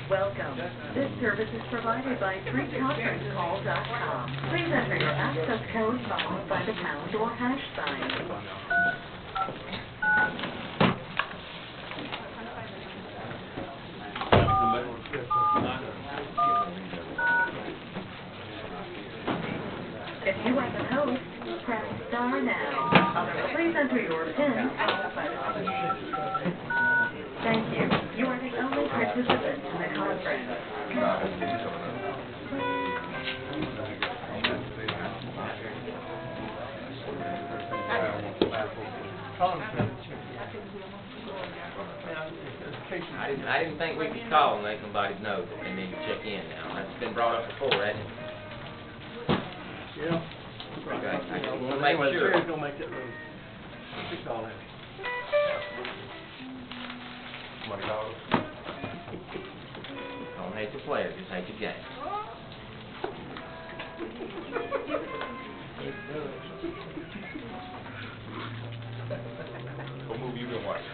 Welcome. This service is provided by freeconferencecall.com. Please enter your access code followed by the pound or hash sign. If you are the host, press star now. Otherwise, please enter your PIN followed by the pound. Thank you. You are the only participant in the conference. I didn't think we could call and let somebody know that they need to check in now. That's been brought up before, hasn't it? Yeah. Okay, I just want to make sure. Terry's gonna make that move. Fix all that. Don't hate the player, just hate the game. What movie you been watching?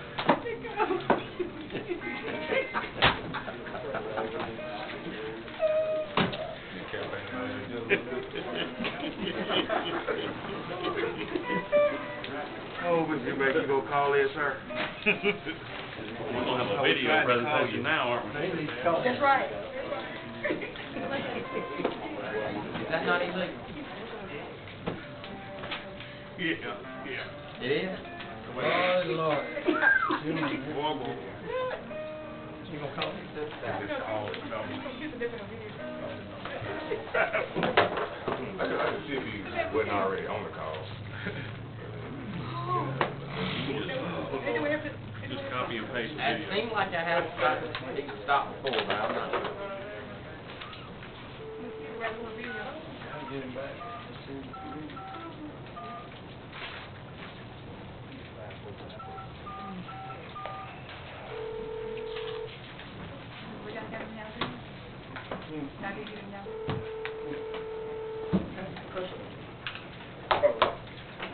Oh, Mr. Baker, you gonna call in, sir? We're gonna have a video presentation now, aren't we? That's right. Is that not illegal? Yeah. It is? Oh, Lord. You gonna call me? I could see if he wasn't already on the call. Just copy and paste the It video. seemed like I had it stopped before, but I'm not sure.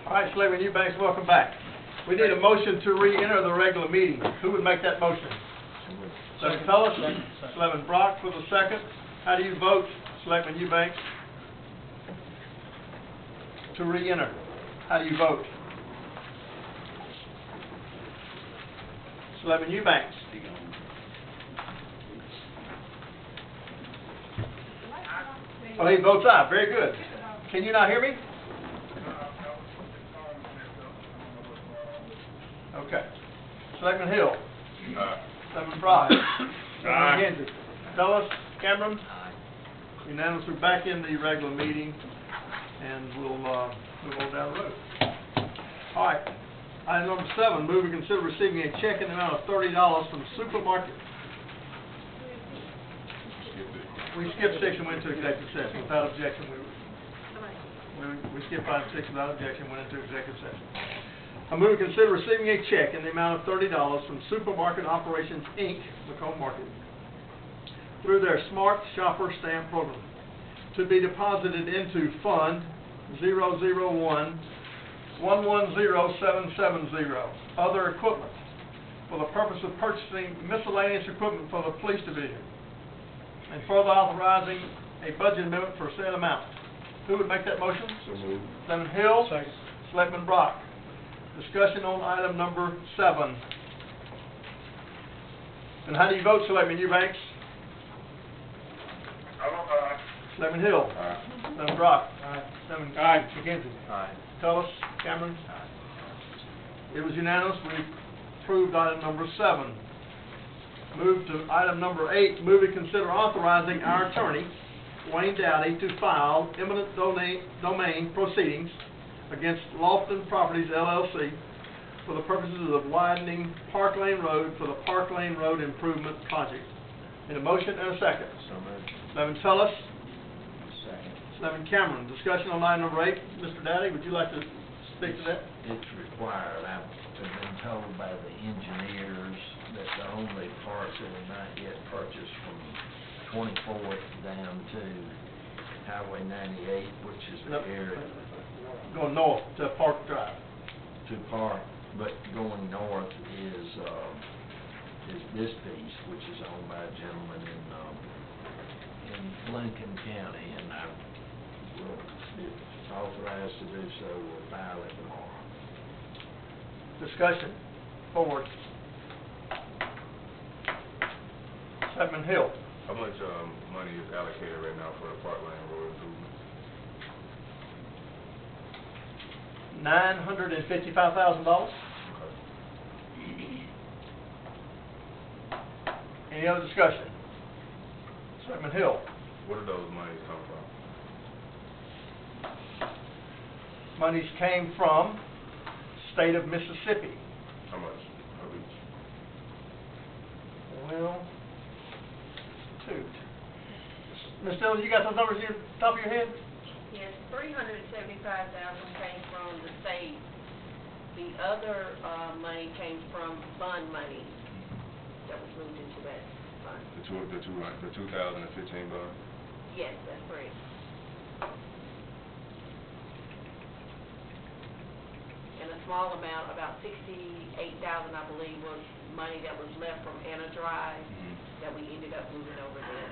All right, Selectmen Eubanks, welcome back. We need a motion to re-enter the regular meeting. Who would make that motion? Selectman Tullis, Selectman Brock for the second. How do you vote, Selectman Eubanks? To re-enter. How do you vote? Selectman Eubanks. Oh, he votes aye. Very good. Can you not hear me? Okay. Selectman Hill. Selectman Brock. Selectman Genzy. Fellas, Cameron. Unanimous. We're back in the regular meeting, and we'll move on down the road. All right. Item number 7, move and consider receiving a check in the amount of $30 from Supermarket. We skipped 6 and went to executive session. Without objection, we skipped 5 and 6 without objection, went into executive session. I move to consider receiving a check in the amount of $30 from Supermarket Operations, Inc., McComb Market, through their Smart Shopper Stamp Program, to be deposited into Fund 001-110770, Other Equipment, for the purpose of purchasing miscellaneous equipment for the Police Division, and further authorizing a budget amendment for said amount. Who would make that motion? So moved. Selectman Hill. Second. Selectman Brock. Discussion on item number 7. And how do you vote, Selectman Eubanks? Selectman Hill. Aye. Selectman Brock. Selectman McKenzie. Aye. Tullis. Cameron. It was unanimous. We approved item number 7. Move to item number 8. Move to consider authorizing our attorney, Wayne Dowdy, to file eminent domain proceedings against Lofton Properties, LLC, for the purposes of widening Park Lane Road for the Park Lane Road Improvement Project. In a motion and a second. So moved. Selectman Tullis. Second. Selectman Cameron. Discussion on item number 8. Mr. Dowdy, would you like to speak to that? It's required. I've been told by the engineers that the only parts that are not yet purchased from 24th down to Highway 98, which is the area Going north to Park Drive. to Park, but going north is is this piece, which is owned by a gentleman in Lincoln County, and I will, if authorized to do so, will file it tomorrow. Discussion. Forward. Selectman Hill. How much, money is allocated right now for the Parkland Road improvements? $955,000. Any other discussion? Selectman Hill. Where do those monies come from? Monies came from state of Mississippi. How much of each? Well, two. Ms. Dillon, you got those numbers here, top of your head? Yes, 375,000 came from the state. The other, money came from bond money that was moved into that fund. The 2015 bond? Yes, that's correct. And a small amount, about 68,000, I believe, was money that was left from Anna Drive that we ended up moving over there.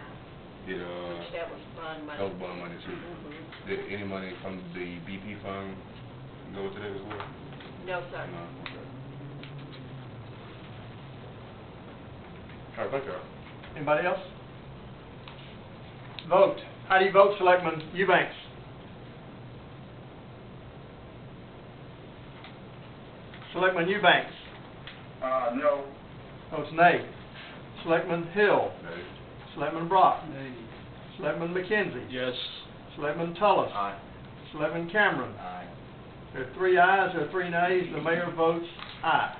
Did, That was bond money. that was bond money too? Did any money from the BP fund go to that as well? No, sir. No, okay. All right, thank you. Anybody else? Vote. How do you vote, Selectman Eubanks? Selectman Eubanks. No. Votes nay. Selectman Hill. Nay. Selectman Brock. Selectman McKenzie. Yes. Selectman Tullis. Aye. Selectman Cameron. Aye. There are 3 ayes, there are 3 nays, the mayor votes aye.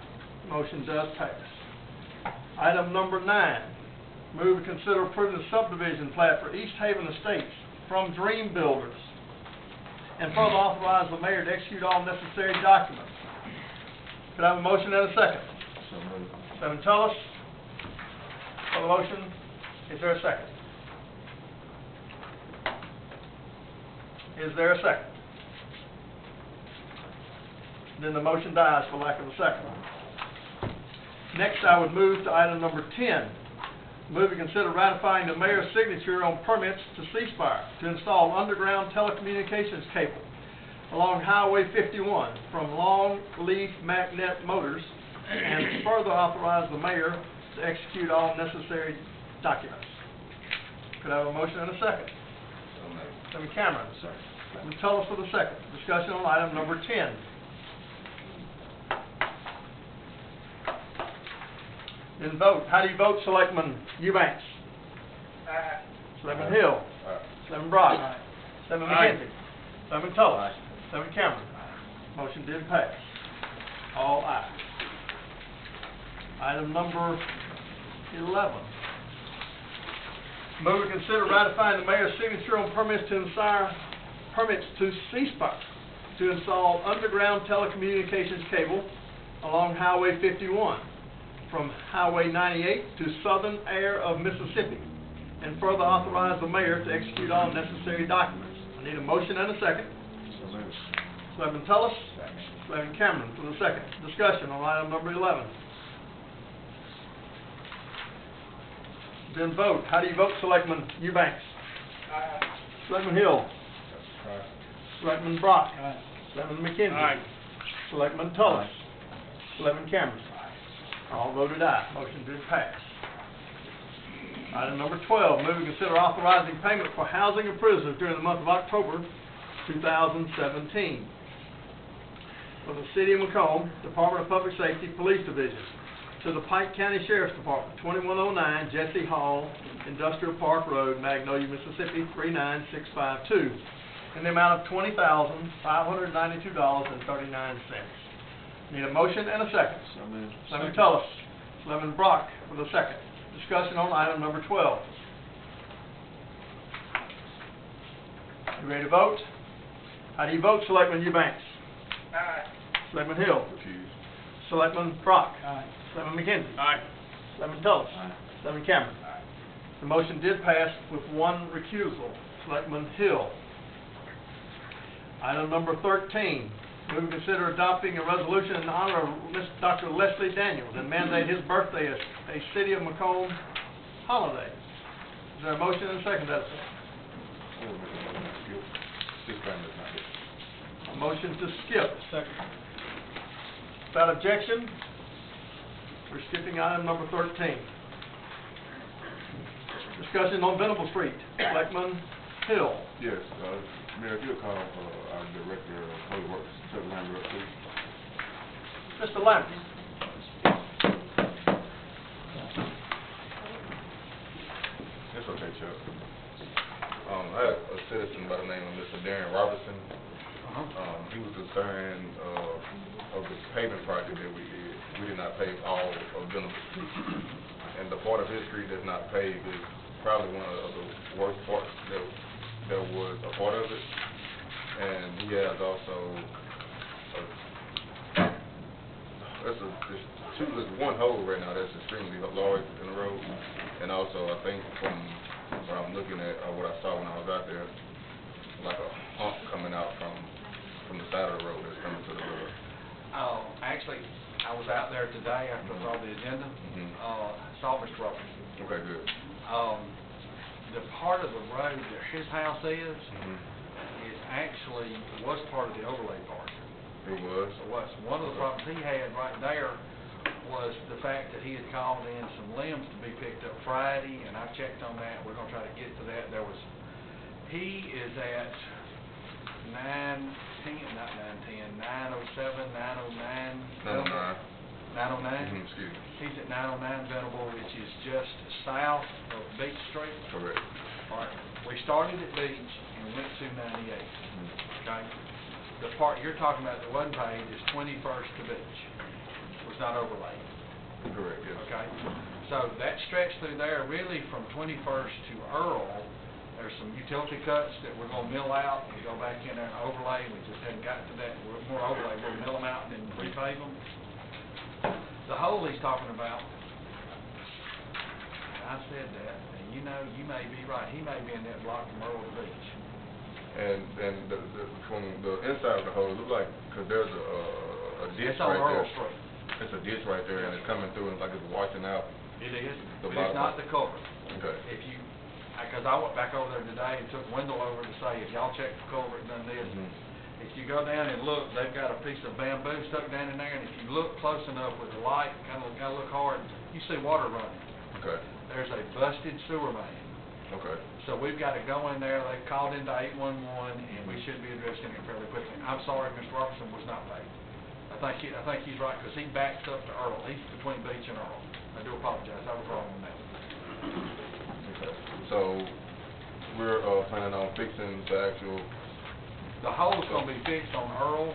Motion does pass. Item number 9, move to consider approving the subdivision plat for East Haven Estates from Dream Builders, and further authorize the mayor to execute all necessary documents. Could I have a motion and a second? So moved. Selectman Tullis, for the motion, is there a second? Is there a second? Then the motion dies for lack of a second. Next, I would move to item number 10. Move to consider ratifying the mayor's signature on permits to ceasefire to install underground telecommunications cable along Highway 51 from Long Leaf Magnet Motors, and further authorize the mayor to execute all necessary documents. Could I have a motion and a second? Selectman Cameron, second. Selectman Tullis for the second. Discussion on item number 10. Then vote. How do you vote, Selectman Eubanks? Aye. Selectman Hill. Aye. Selectman Brock. Selectman Aye. McKenzie. Selectman Tullis. Selectman Cameron. Motion did pass. All ayes. Item number 11. Move to consider ratifying the mayor's signature on permits to ceasefire to install underground telecommunications cable along Highway 51 from Highway 98 to southern air of Mississippi, and further authorize the mayor to execute all necessary documents. I need a motion and a second. So moved. Selectman Tullis. Second. Selectman Cameron for the second. Discussion on item number 11. Then vote. How do you vote, Selectman Eubanks? Aye. Selectman Hill. Aye. Selectman Brock. Selectman McKenzie. Aye. Selectman Tullis. Selectman Cameron. All voted aye. Motion did pass. Item number 12, move to consider authorizing payment for housing of prisoners during the month of October 2017. For the City of McComb, Department of Public Safety, Police Division, to the Pike County Sheriff's Department, 2109 Jesse Hall, Industrial Park Road, Magnolia, Mississippi, 39652, in the amount of $20,592.39. Need a motion and a second. So moved. Selectman Tullis, Selectman Brock for the second. Discussion on item number 12. You ready to vote? How do you vote, Selectman Eubanks? Aye. Selectman Hill. Refuse. Selectman Brock. Selectman McKenzie. Aye. Selectman Tullis. Aye. Selectman Cameron. The motion did pass with one recusal, Selectman Hill. Item number 13, Move and consider adopting a resolution in honor of Dr. Leslie Daniels and mandate his birthday as a City of McComb holiday. Is there a motion and a second to that effect? A motion to skip. Second. Without objection, we're skipping item number 13. Discussion on Venable Street, Selectmen Hill. Yes, Mayor, if you'll call our Director of Public Works, Chuck Lambert, please. Mr. Lambert. It's okay, Chuck. I had a citizen by the name of Mr. Darren Robertson. He was concerned of the paving project that we did. We did not pave all of Venable Street. And the part of his street that's not paved is probably one of the worst parts that was a part of it. And he has also, there's one hole right now that's extremely large in the road. And also, I think from what I'm looking at, or what I saw when I was out there, like a hump coming out from the side of the road that's coming to the road. Actually, I was out there today after I saw the agenda. Saw Mr. Robertson. Okay, good. The part of the road that his house is actually was part of the overlay part. It was? It was. One of the problems he had right there was the fact that he had called in some limbs to be picked up Friday, and I checked on that. We're going to try to get to that. He is at 907, 909. 909? Excuse me. He's at 909 Venable, which is just south of Beach Street. Correct. All right. We started at Beach and went to 98. Okay? The part you're talking about that wasn't paved is 21st to Beach. It was not overlaid. Correct, yes. Okay? So that stretch through there, really from 21st to Earl, there's some utility cuts that we're going to mill out. We go back in there and overlay. We just hadn't got to that. We're more overlay. We'll mill them out and then repave them. The hole he's talking about, I said that, and you know, you may be right. He may be in that block from Earl to Beach. And from the inside of the hole, it looks like, because there's a ditch It's on right Earl there. Street. It's a ditch right there, and it's coming through, and it's like it's washing out. It is, The but it's not bottom. the culvert. Okay. Because I went back over there today and took Wendell over to say, if y'all check the culvert and done this, if you go down and look, they've got a piece of bamboo stuck down in there, and if you look close enough with the light, kind of gotta look hard, you see water running. Okay. There's a busted sewer main. Okay. So we've got to go in there. They've called into 811, and we should be addressing it fairly quickly. I'm sorry, Mr. Robertson was not paid. I think he's right, because he backs up to Earl. He's between Beach and Earl. I do apologize. I was wrong on that. Okay. So we're planning on fixing the actual. The hole's going to be fixed on Earl,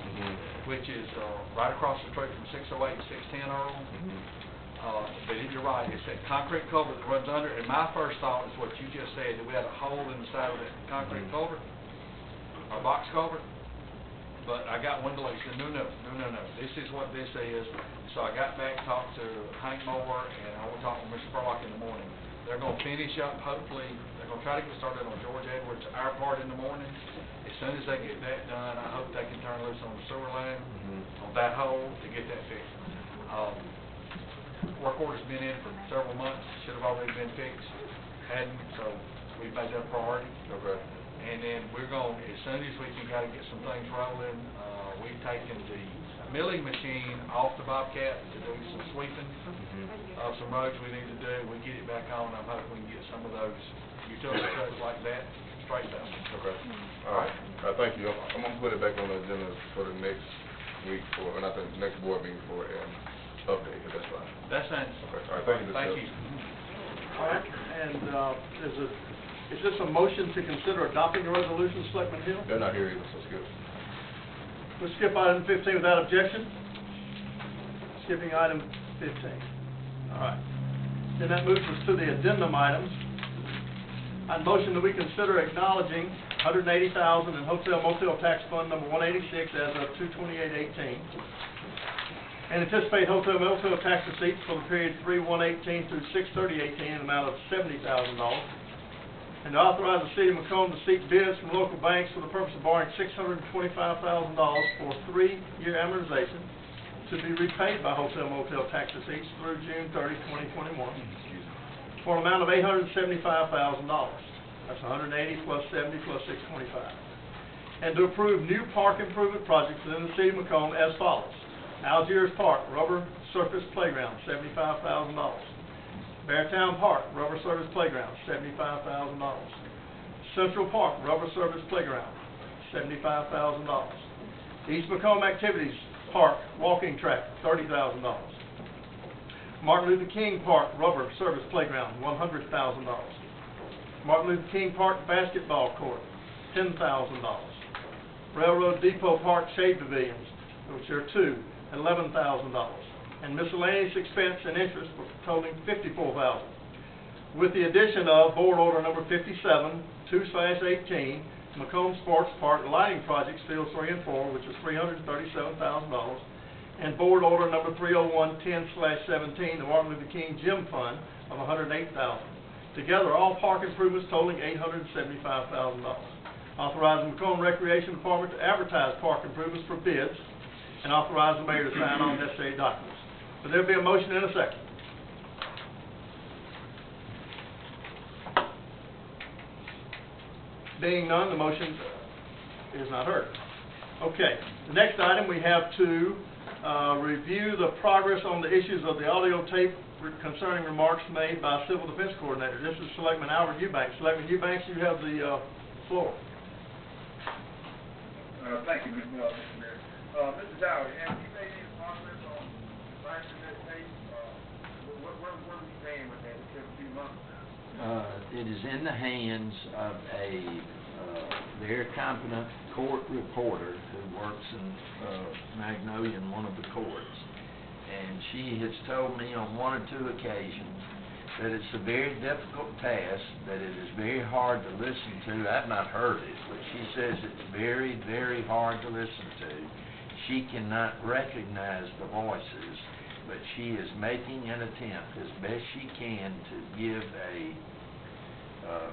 which is right across the street from 608 and 610 Earl. But you're right, it's that concrete culvert that runs under it. And my first thought is what you just said, that we had a hole in the side of that concrete culvert, or box culvert. But I got Wendell, he said, no, this is what this is. So I got back, talked to Hank Moore, and I will talk with Mr. Spurlock in the morning. They're going to finish up, hopefully, they're going to try to get started on George Edwards, our part in the morning. As soon as they get that done, I hope they can turn loose on the sewer line, on that hole, to get that fixed. Work order's been in for several months, should have already been fixed, hadn't, so we've made that a priority. Okay. And then we're going, as soon as we can kind of get some things rolling, we've taken the milling machine off the Bobcat to do some sweeping of some roads we need to do. We get it back on, I'm hoping we can get some of those utility cuts like that straightened out. Okay. All right. Thank you. I'm going to put it back on the agenda for the next week, or not the next board meeting for an update, if that's fine. That's fine. Okay. All right. Thank you, Mr. Thank you. All right, and is this a motion to consider adopting the resolution, Selectmen Hill? They're not here either, so skip. We'll skip item 15 without objection. Skipping item 15. All right. Then that moves us to the addendum items. I motion that we consider acknowledging $180,000 in hotel motel tax fund number 186 as of 2/28/18, and anticipate hotel motel tax receipts for the period 3/1/18 through 6/30/18 in an amount of $70,000. and to authorize the city of McComb to seek bids from local banks for the purpose of borrowing $625,000 for a 3-year amortization to be repaid by hotel motel tax receipts through June 30, 2021, for an amount of $875,000. That's 180 plus 70 plus 625. And to approve new park improvement projects within the city of McComb as follows: Algiers Park Rubber Surface Playground, $75,000. Beartown Park Rubber Surface Playground, $75,000. Central Park Rubber Surface Playground, $75,000. East Macomb Activities Park Walking Track, $30,000. Martin Luther King Park Rubber Surface Playground, $100,000. Martin Luther King Park Basketball Court, $10,000. Railroad Depot Park Shade Pavilions, which are two, $11,000. And miscellaneous expense and interest totaling $54,000. With the addition of Board Order Number 57, 2/18, McComb Sports Park Lighting Projects Fields 3 and 4, which is $337,000, and Board Order Number 301, 10/17, the Martin Luther King Gym Fund of $108,000. Together, all park improvements totaling $875,000. Authorizing McComb Recreation Department to advertise park improvements for bids, and authorize the mayor to sign all necessary documents. Will there be a motion and a second? Being none, the motion is not heard. Okay, the next item, we have to review the progress on the issues of the audio tape concerning remarks made by Civil Defense Coordinator. This is Selectman Albert Eubanks. Selectman Eubanks, you have the floor. Thank you, Mr. Mayor. Mr. Dowdy, have you made any progress on writing that tape? Where are we staying with that? It's been a few months now. It is in the hands of a very competent court reporter who works in Magnolia in one of the courts. And she has told me on one or two occasions that it's a very difficult task, that it is very hard to listen to. I've not heard it, but she says it's very, very hard to listen to. She cannot recognize the voices, but she is making an attempt as best she can to give a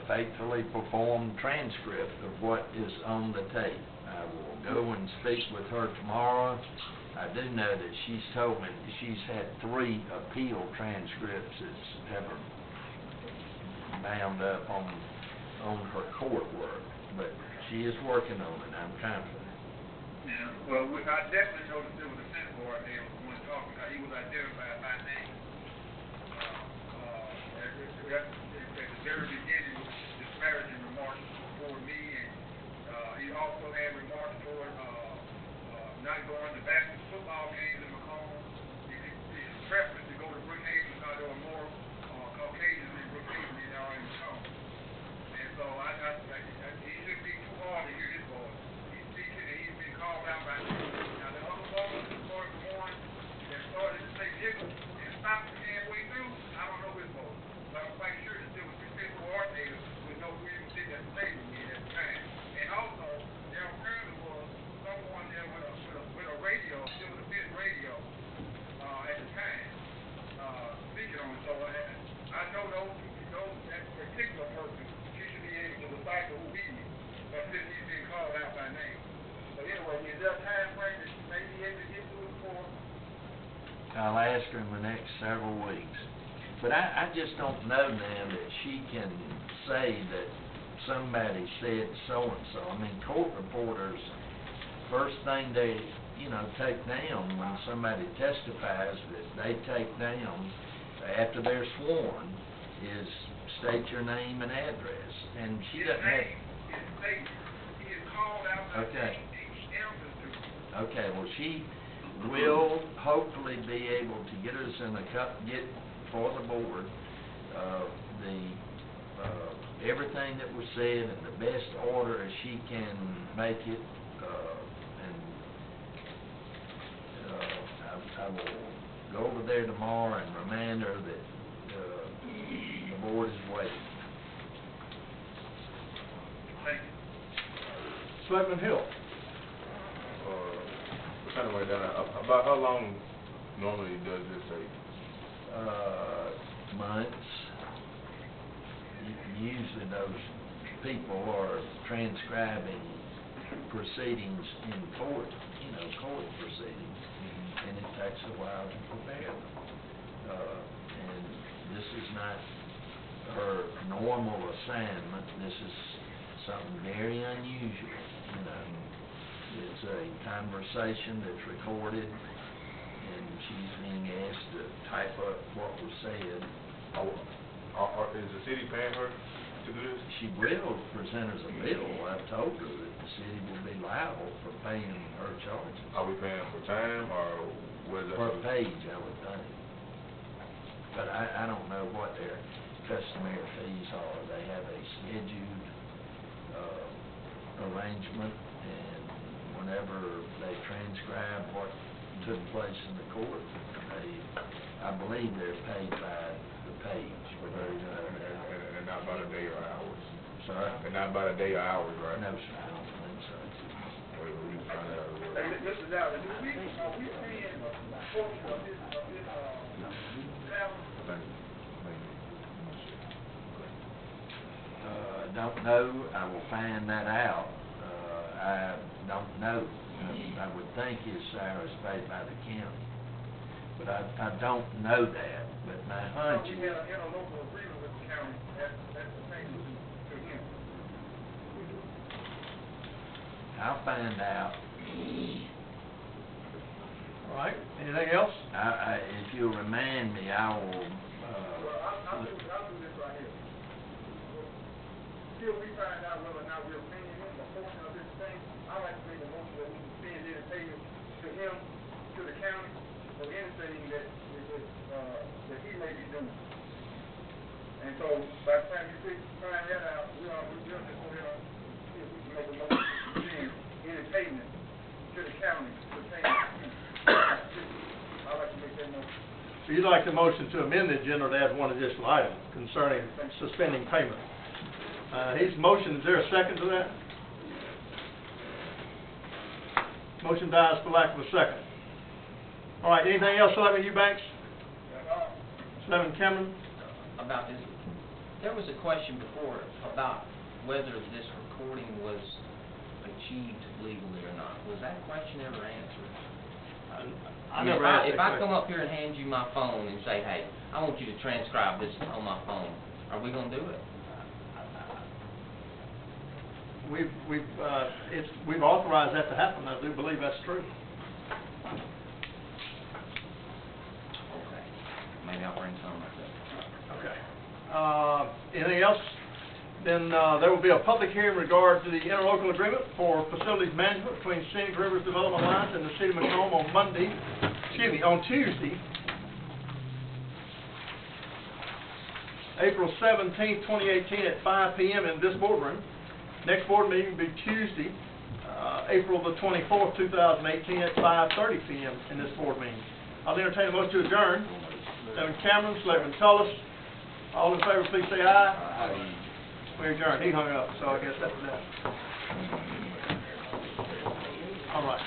faithfully performed transcript of what is on the tape. I will go and speak with her tomorrow. I do know that she's told me that she's had 3 appeal transcripts that's ever bound up on her court work, but she is working on it, I'm confident. Yeah, well, I definitely know the Civil Defense Board there was one talking, he was identified by name. At the very beginning, disparaging remarks toward me, and he also had remarks toward not going to football games in McComb. His preference to go to Brookhaven because there were more Caucasians in Brookhaven than there are in McComb. And so he shouldn't be too hard to hear his voice. He's speaking and he's been called out by me. Now the other voices that started going, that started to say nigger and stopped halfway through, I don't know his voice. But I'm quite sure that there was defense coordinator with no real thing that stayed with me at the time. And also, there apparently was someone there with a radio, Civil Defense radio, at the time, speaking on it. So I know that particular person, she should be able to decipher who he is, but since he's been called out by name. So anyway, is there a time frame that she may be able to get to it for? I'll ask her in the next several weeks. But I just don't know now that she can say that somebody said so-and-so. I mean, court reporters, first thing they, take down when somebody testifies that they take down after they're sworn is state your name and address. And she doesn't have... He is called out by name. Okay, well, she will hopefully be able to get us in get for the board everything that was said in the best order as she can make it, and I will go over there tomorrow and remind her that the board is waiting. Thank you. Selectman Hill. Kind of like that. About how long normally does this take? Months. Usually those people are transcribing proceedings in court, court proceedings, and it takes a while to prepare them. And this is not her normal assignment. This is something very unusual, It's a conversation that's recorded, and she's being asked to type up what was said. Is the city paying her to do this? She will present us a bill. I've told her that the city will be liable for paying her charges. Are we paying for time, or what is that? Per page, I would think. But I don't know what their customary fees are. They have a scheduled arrangement, and whenever they transcribe what took place in the court, I believe they're paid by the page. And not by the day or hours? Sorry? And not by the day or hours, right? No, sir, I don't think so. Wait, we just find out. Hey, Mr. Dowd, are we paying a portion of this salary? Don't know. I will find that out. I don't know. I would think his salary is paid by the county, but I don't know that. But my hunch We is. had a local agreement with the county, that's the payment to him. I'll find out. All right, anything else? If you'll remind me, I will. Well, I'll do this right here. Till we find out whether or not we're paying him a portion of this thing, I'd like to make a motion that we can send any payment to him, to the county, for anything that he may be doing. And so, by the time you find that out, we'll just go ahead and see if we can make a motion to send any payment to the county pertaining to him. I'd like to make that motion. So you'd like the motion to amend the agenda to add one additional item concerning suspending payment. His motion, is there a second to that? Motion dies for lack of a second. All right, anything else, Selectman Eubanks? Selectman Cameron? About this, there was a question before about whether this recording was achieved legally or not. Was that question ever answered? I never asked that If I question. come up here and hand you my phone and say, hey, I want you to transcribe this on my phone, are we gonna do it? We've authorized that to happen. I do believe that's true. Okay. Maybe I'll bring some myself. Okay. Anything else? Then there will be a public hearing in regard to the interlocal agreement for facilities management between Scenic Rivers Development Alliance and the City of McComb on Tuesday, April 17th, 2018 at 5 p.m. in this boardroom. Next board meeting will be Tuesday, April the 24th, 2018 at 5:30 p.m. in this board meeting. I'll entertain a motion to adjourn. Selectman Cameron, Selectman Tullis, all in favor, please say aye. Aye. We adjourned. He hung up, so I guess that's that. All right.